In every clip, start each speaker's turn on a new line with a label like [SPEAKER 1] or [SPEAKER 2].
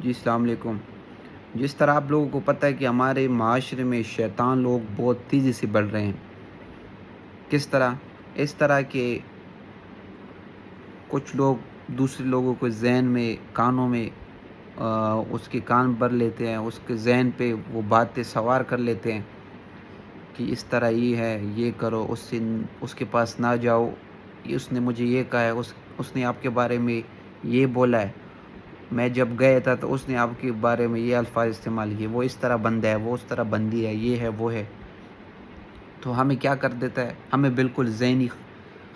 [SPEAKER 1] جی السلام علیکم۔ جس طرح آپ لوگوں کو پتہ ہے کہ ہمارے معاشرے میں شیطان لوگ بہت تیزی سے بڑھ رہے ہیں۔ کس طرح؟ اس طرح کہ کچھ لوگ دوسرے لوگوں کو ذہن میں کانوں میں اس کے کان بھر لیتے ہیں، اس کے ذہن پہ وہ باتیں سوار کر لیتے ہیں کہ اس طرح یہ ہے، یہ کرو، اس کے پاس نہ جاؤ، اس نے مجھے یہ کہا ہے، اس نے آپ کے بارے میں یہ بولا ہے، میں جب گیا تھا تو اس نے آپ کے بارے میں یہ الفاظ استعمال کیے، وہ اس طرح بندہ ہے، وہ اس طرح بندی ہے، یہ ہے وہ ہے۔ تو ہمیں کیا کر دیتا ہے؟ ہمیں بالکل ذہنی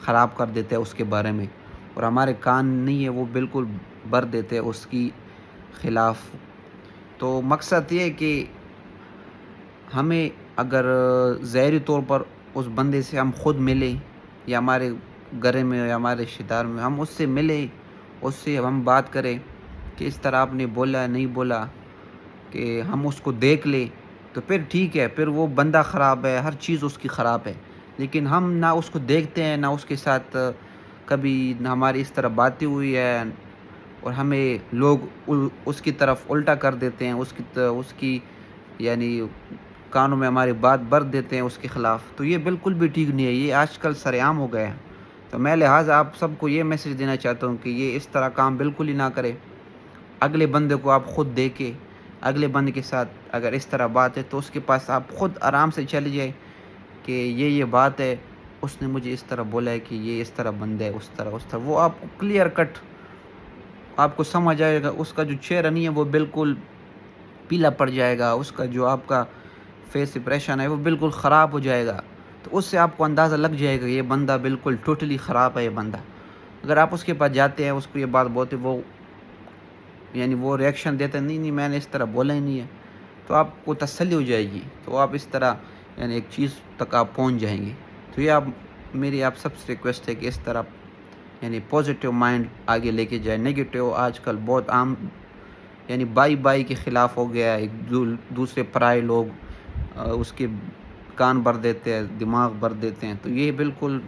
[SPEAKER 1] خراب کر دیتا ہے اس کے بارے میں، اور ہمارے کان نہیں ہے وہ بالکل بھر دیتے ہیں اس کی خلاف۔ تو مقصد یہ ہے کہ ہمیں اگر ظاہری طور پر اس بندے سے ہم خود ملیں یا ہمارے گھر میں یا ہمارے رشتہ دار میں ہم اس سے ملیں، اس سے ہم بات کریں کہ اس طرح آپ نے بولا نہیں بولا، کہ ہم اس کو دیکھ لیں، تو پھر ٹھیک ہے، پھر وہ بندہ خراب ہے، ہر چیز اس کی خراب ہے۔ لیکن ہم نہ اس کو دیکھتے ہیں، نہ اس کے ساتھ کبھی نہ ہماری اس طرح باتیں ہوئی ہے، اور ہمیں لوگ اس کی طرف الٹا کر دیتے ہیں، اس کی یعنی کانوں میں ہماری بات بھر دیتے ہیں اس کے خلاف۔ تو یہ بالکل بھی ٹھیک نہیں ہے، یہ آج کل سر عام ہو گیا ہے۔ تو میں لہٰذا آپ سب کو یہ میسج دینا چاہتا ہوں کہ یہ اس طرح کام بالکل ہی نہ کرے۔ اگلے بندے کو آپ خود دیکھیں، اگلے بندے کے ساتھ اگر اس طرح بات ہے تو اس کے پاس آپ خود آرام سے چلے جائیں کہ یہ بات ہے، اس نے مجھے اس طرح بولا ہے کہ یہ اس طرح بندہ ہے، اس طرح وہ آپ کو کلیئر کٹ آپ کو سمجھ آئے گا۔ اس کا جو چہرہ نہیں ہے وہ بالکل پیلا پڑ جائے گا، اس کا جو آپ کا فیس ایکسپریشن ہے وہ بالکل خراب ہو جائے گا۔ تو اس سے آپ کو اندازہ لگ جائے گا یہ بندہ بالکل ٹوٹلی خراب ہے۔ یہ بندہ اگر آپ اس کے پاس جاتے ہیں، اس کو یہ بات بولتے، وہ ریئیکشن دیتے نہیں میں نے اس طرح بولا ہی نہیں ہے، تو آپ کو تسلی ہو جائے گی، تو آپ اس طرح ایک چیز تک آپ پہنچ جائیں گے۔ تو یہ میری آپ سب سے ریکویسٹ ہے کہ اس طرح پازیٹیو مائنڈ آگے لے کے جائے۔ نیگیٹیو آج کل بہت عام بائی کے خلاف ہو گیا ہے۔ ایک دوسرے پرائے لوگ اس کے کان بھر دیتے ہیں، دماغ بھر دیتے ہیں، تو یہ بالکل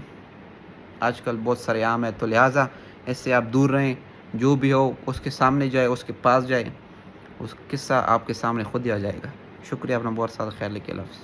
[SPEAKER 1] آج کل بہت سر عام ہے۔ تو لہٰذا اس سے آپ دور رہیں، جو بھی ہو اس کے سامنے جائے، اس کے پاس جائے، اس قصہ آپ کے سامنے خود ہی آ جائے گا۔ شکریہ، اپنا بہت سارا خیال رکھیے، اللہ حافظ۔